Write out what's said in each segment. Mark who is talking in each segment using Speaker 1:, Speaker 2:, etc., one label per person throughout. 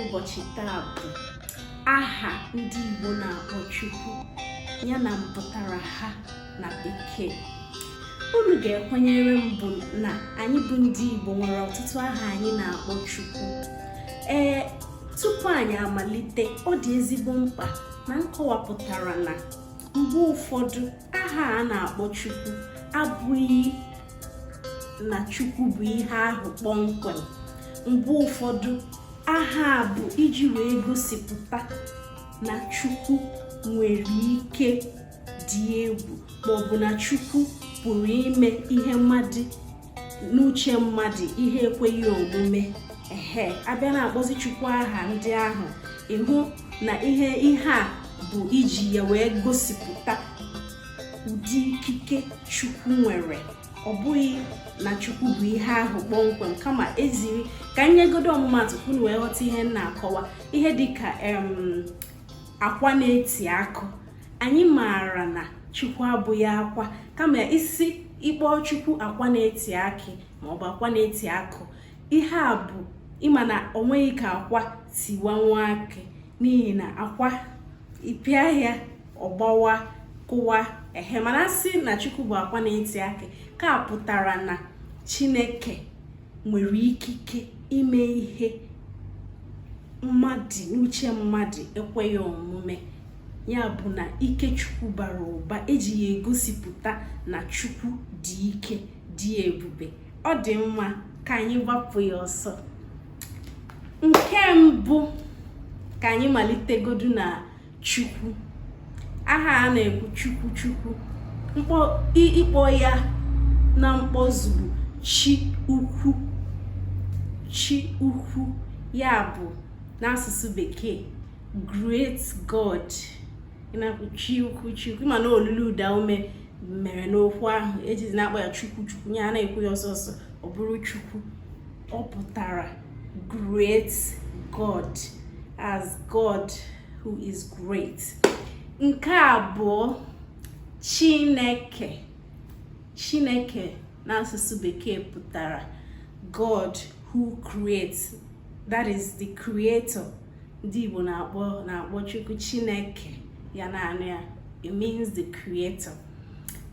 Speaker 1: n'ụbọchị taa bụ aha ndị Igbo na-akpọ Chukwu ya na mpụtara ha na Bekee. Unu ga-ekwenyere m bụ na anyị bụ ndị Igbo nwere ọtụtụ aha anyị na-akpọ Chukwu. Tupu anyị amalite, ọ dị ezigbo mkpa na nkọwapụtara na mgbe ụfọdụ aha a na-akpọ Chukwu abụghị na Chukwu bụ ihe ahụ kpọmkwem. Mgbe ụfọdụ aha bụ iji wee gosipụta na Chukwu nwere ike dị egwu, maọbụ na Chukwu pụrụ ime ihe mmadụ n'uche mmadụ ihe ekweghị omume. Abịa na-akpọzi Chukwu aha ndị ahụ, ịhụ na ihe a bụ iji ya wee gosipụta ụdị ikike Chukwu nwere. Ọ bụghị na Chukwu bụ ihe ahụ kpọmkwem, kama eziri ka nyegodo ọmụmatụ unu wee ghọta ihe m na-akọwa. Ihe dịka akwa na-eti akụ. Anyị maara na Chukwu abụghị akwa, kama isi ịkpọ Chukwu akwa na-eti akị maọbụ akwa na-eti akụ, ihe a bụ ịma na o nweghị ka akwa tiwa nwa akị, n'ihi na akwa ịpịa ya ọgbawa kụwa. Mana sị na Chukwu bụ akwa na-eti akị, ka pụtara na Chineke nwere ikike ime ihe mmadụ n'uche mmadụ ekweghị omume. Ya bụ na ike Chukwu bara ụba, eji ya egosipụta na Chukwu dị ike, dị ebube. Ọ dị mma ka anyị gbapụ ya ọsọ. Nke mbụ, ka anyị malitegodu na Chukwu. Aha a na-ekwu Chukwu, ịkpọ ya na mkpọzụ Chi ukwu. Chi ukwu ya bụ n'asụsụ Bekee Great God. Chi ukwu mana olulu ụda ume mere n'okwu ahụ ejizi na-akpọ ya Chukwu. Ya na-ekwu ya ọsọsọ, ọ bụrụ Chukwu. Ọ pụtara Great God, as God who is great. Nke abụọ, Chineke. Chineke n'asụsụ Bekee pụtara God who creates, that is the creator. Ndị Igbo na-akpọ Chukwu Chineke ya naanị ya, it means the creator.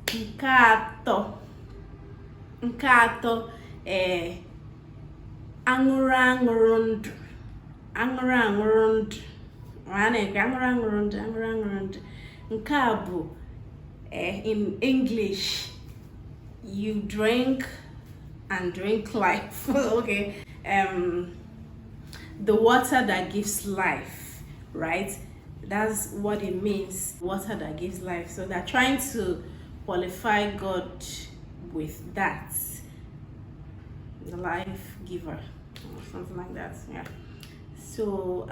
Speaker 1: Nke atọ aṅụrụ ndụ. Aṅụrụ ndụ. Nke a bụ in English, you drink and drink life. Okay. The water that gives life, right? That's what it means, water that gives life. So they're trying to qualify God with that, the life giver, or something like that. Yeah. So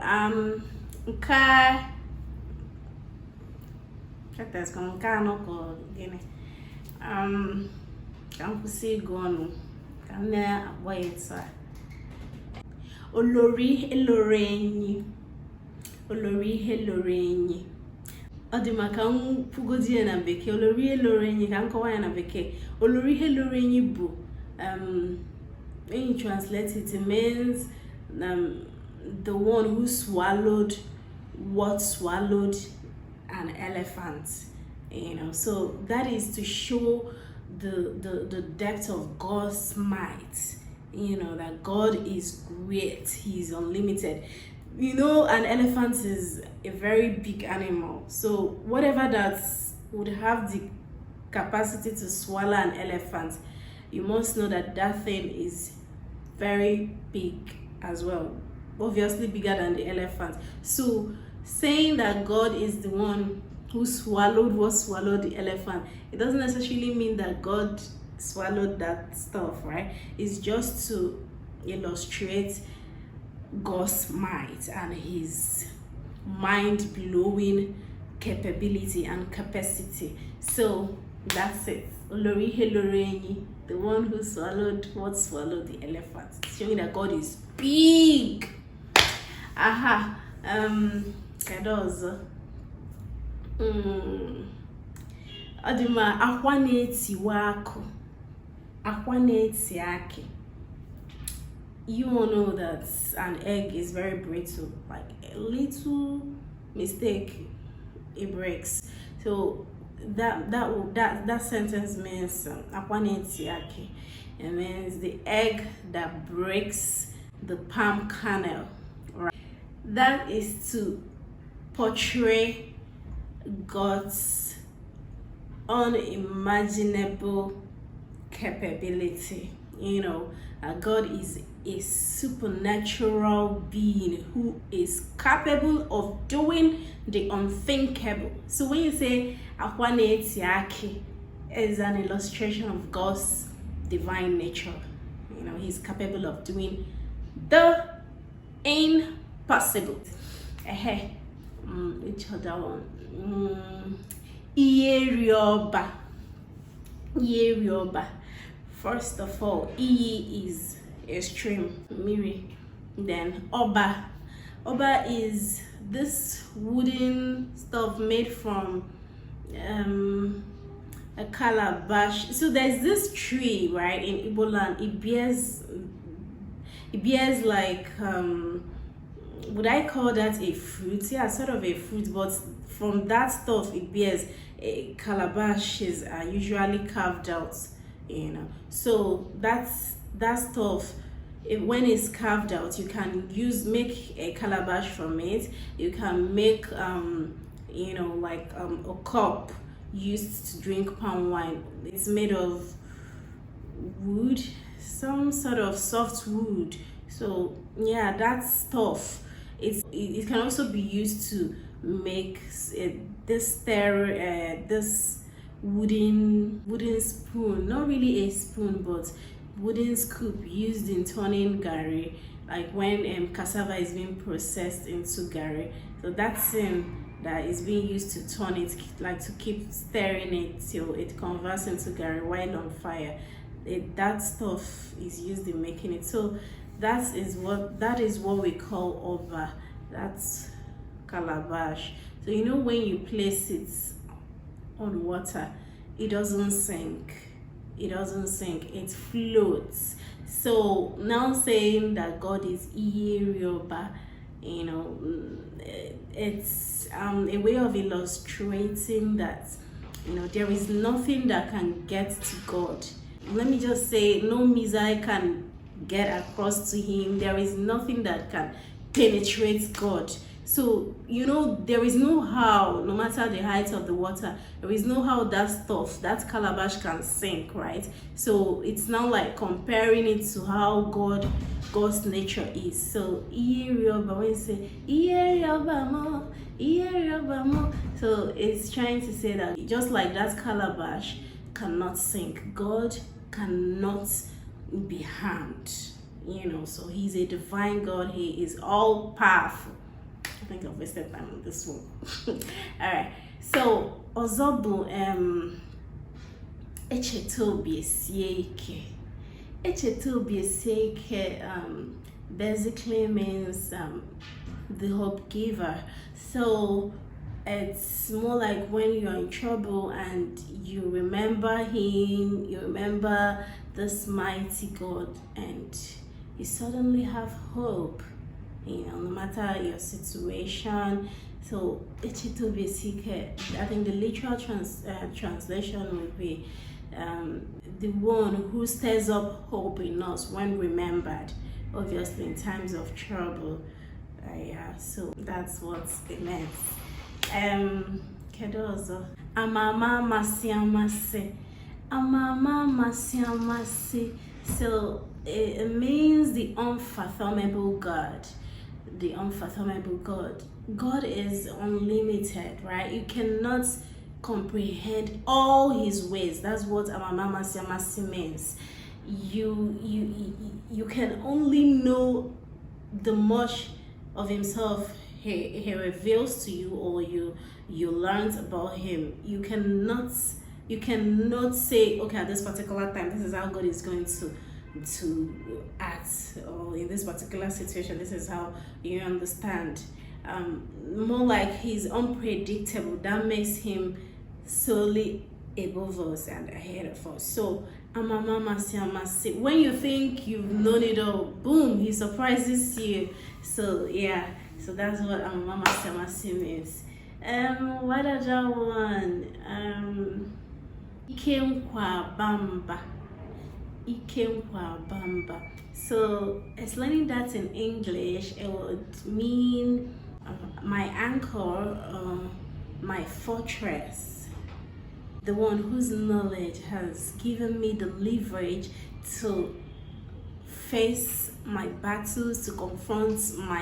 Speaker 1: olori ihe loro enyi. Ọ dị maka mkwugodi ya na Bekee. Olori ihe loro enyi ka nkọwa ya na Bekee. Olori ihe loro enyi bụ when you translate it, it means the one who swallowed what swallowed an elephant. So that is to show the depth of God's might. That God is great, He is unlimited. An elephant is a very big animal, so whatever that would have the capacity to swallow an elephant, you must know that that thing is very big as well, obviously bigger than the elephant. So saying that God is the one who swallowed what swallowed the elephant, it doesn't necessarily mean that God swallowed that stuff, right? It's just to illustrate God's might and His mind-blowing capability and capacity. So that's it. Olori ihe loro enyi, the one who swallowed what swallowed the elephant, showing that God is big. Kadozo. Adima akwa na-etiwa akụ, akwa na-eti akị. you all know that an egg is very brittle. Like a little mistake, it breaks. So that sentence means akwanetiake. It means the egg that breaks the palm kernel. Right. That is to portray God's unimaginable capability. God is a supernatural being who is capable of doing the unthinkable. So when you say Akwane Tiaki, is an illustration of God's divine nature. He's capable of doing the impossible. Which other one? Iyerioba. First of all, Iyi is extreme, Miri. Then Oba. Oba is this wooden stuff made from a calabash. So there's this tree, right, in Igbo land. It bears like would I call that a fruit? Yeah, sort of a fruit, but from that stuff it bears. Calabashes are usually carved out, so that stuff, when it's carved out, you can make a calabash from it. You can make like a cup used to drink palm wine. It's made of wood, some sort of soft wood. So yeah, that stuff, it can also be used to make this wooden spoon, not really a spoon but wooden scoop used in turning gari, like when cassava is being processed into gari. So that thing that is being used to turn it, like to keep stirring it till it converts into gari while on fire, that stuff is used in making it. So that is what we call over. That's calabash. So when you place it on water, it doesn't sink, it floats. So now saying that God is Iyerioba, it's a way of illustrating that there is nothing that can get to God. Let me just say, no missile can get across to him. There is nothing that can penetrate God. So there is no how, no matter the height of the water, there is no how that calabash can sink, right? So it's now like comparing it to how God's nature is. So Iyerioba, when you say Iyerioba mo, so it's trying to say that just like that calabash cannot sink, God cannot be harmed. So he's a divine God. He is all powerful. I think I've wasted time on this one. All right. So Ozobu Echetobiesieke basically means the hope giver. So it's more like when you're in trouble and you remember him, you remember this mighty God, and you suddenly have hope, no matter your situation. So I think the literal translation would be the one who stirs up hope in us when remembered, obviously in times of trouble. Yeah, so that's what it meant. Kedozo amama masiamase, so it means the unfathomable God. The unfathomable God. God is unlimited, right? You cannot comprehend all his ways. That's what amama masiamase means. You can only know the much of himself he reveals to you, or you learn about him. You cannot say, okay, at this particular time this is how God is going to act, or in this particular situation this is how you understand. More like he's unpredictable. That makes him solely above us and ahead of us. So Amamamasi. When you think you've known it all, boom, he surprises you. So yeah, so that's what Amamamasi means. What other one? Ikemkwa bamba. Ikemkwa bamba. So explaining that in English, it would mean my anchor, my fortress, the one whose knowledge has given me the leverage to face my battles, to confront my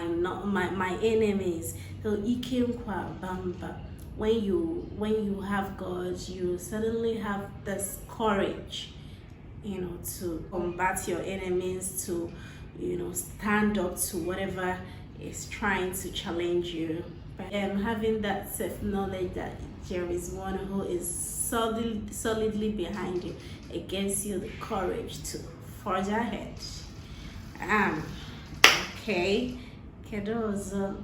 Speaker 1: enemies. So Ikemkwa bamba. When you have God, you suddenly have this courage, to combat your enemies, to stand up to whatever is trying to challenge you. But having that self-knowledge that there is one who is solidly behind you, it gives you the courage to forge ahead. Okay, Kedozo.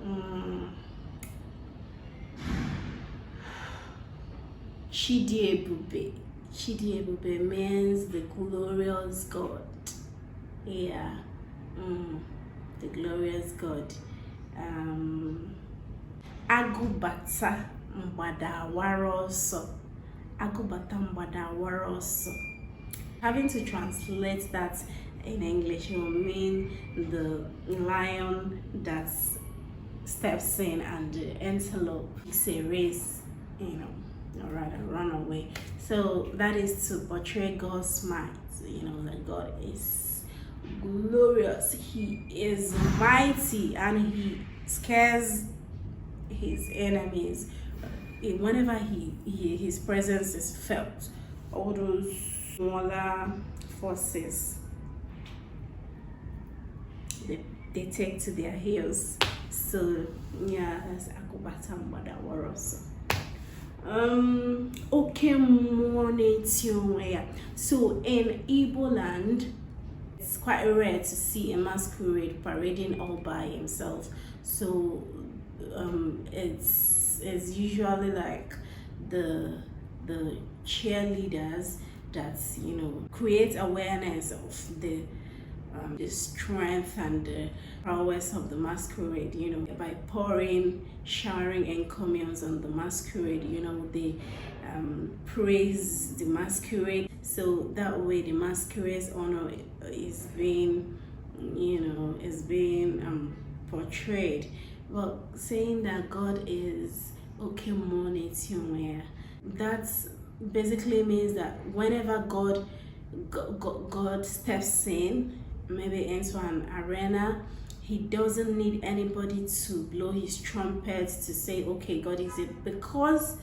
Speaker 1: Chidiebube. Chidiebube means the glorious God. Yeah, the glorious God. Agubata mbada waroso. Agubata mbada waroso. Having to translate that in English, it will mean the lion that steps in and the antelope. It's a race, or rather run away. So that is to portray God's might, that God is glorious, he is mighty, and he scares his enemies whenever his presence is felt. All those smaller forces, they take to their heels. So yeah, that's Akubata Mbada Waroso. Okay, so in Igbo land, it's quite rare to see a masquerade parading all by himself. So it's usually like the cheerleaders that create awareness of the strength and the prowess of the masquerade, by showering encomiums on the masquerade. They praise the masquerade, so that way the masquerade's honor is being portrayed. Well, saying that God is Okemone, that basically means that whenever God steps in, maybe into an arena, he doesn't need anybody to blow his trumpet to say, okay, God is it, because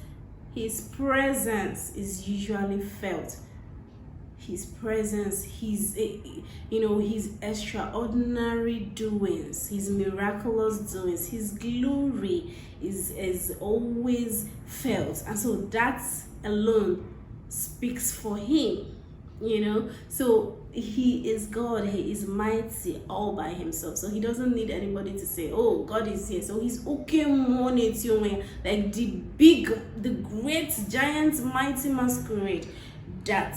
Speaker 1: his presence is usually felt. His presence, his extraordinary doings, his miraculous doings, his glory is always felt, and so that alone speaks for him. So he is God, he is mighty all by himself, so he doesn't need anybody to say, oh, God is here. So he's okay, like the great giant mighty masquerade that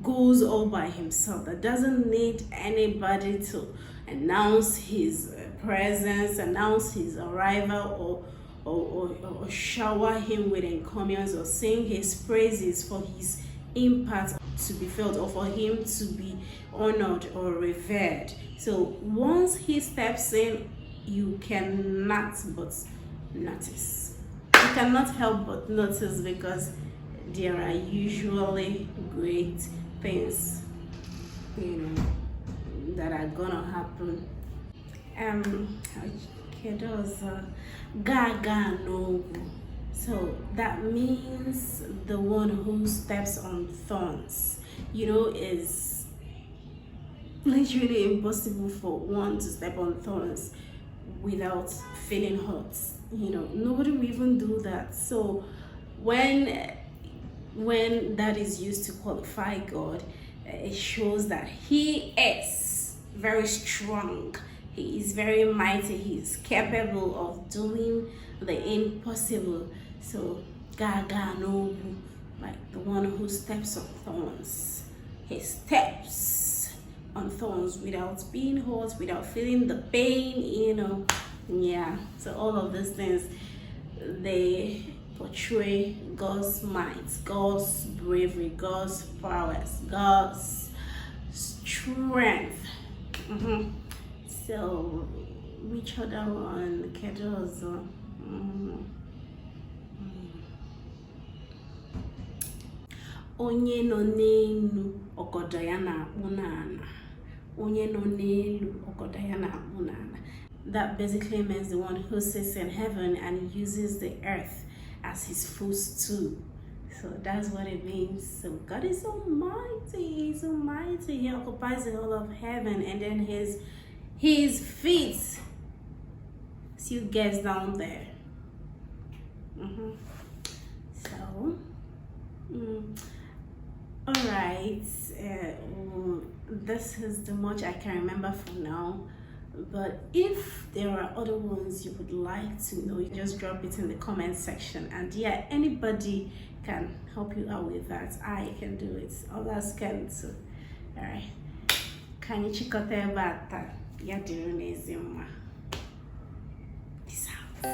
Speaker 1: goes all by himself, that doesn't need anybody to announce his presence, announce his arrival, or shower him with encomiums, or sing his praises for his impact to be felt, or for him to be honored or revered. So once he steps in, you cannot but notice. You cannot help but notice, because there are usually great things that are gonna happen. Gaga no. So that means the one who steps on thorns. Is literally impossible for one to step on thorns without feeling hurt. Nobody will even do that. So when that is used to qualify God, it shows that he is very strong, he is very mighty, he is capable of doing the impossible. So Gaga no, like the one who steps on thorns, He steps on thorns without being hurt, without feeling the pain, Yeah, so all of these things, they portray God's might, God's bravery, God's prowess, God's strength. So, which other one? Kedozo. Onye no n'elu ọgọdọ ya na-akpụ n'ala. Onye no n'elu ọgọdọ ya na-akpụ n'ala. That basically means the one who sits in heaven and uses the earth as his footstool. So that's what it means. So God is almighty. He's almighty. He occupies the whole of heaven, and then his feet still gets down there. So, all right. This is the much I can remember for now. But if there are other ones you would like to know, you just drop it in the comment section. And yeah, anybody can help you out with that. I can do it. Others can too. All right. Can you check out their bata? Peace out.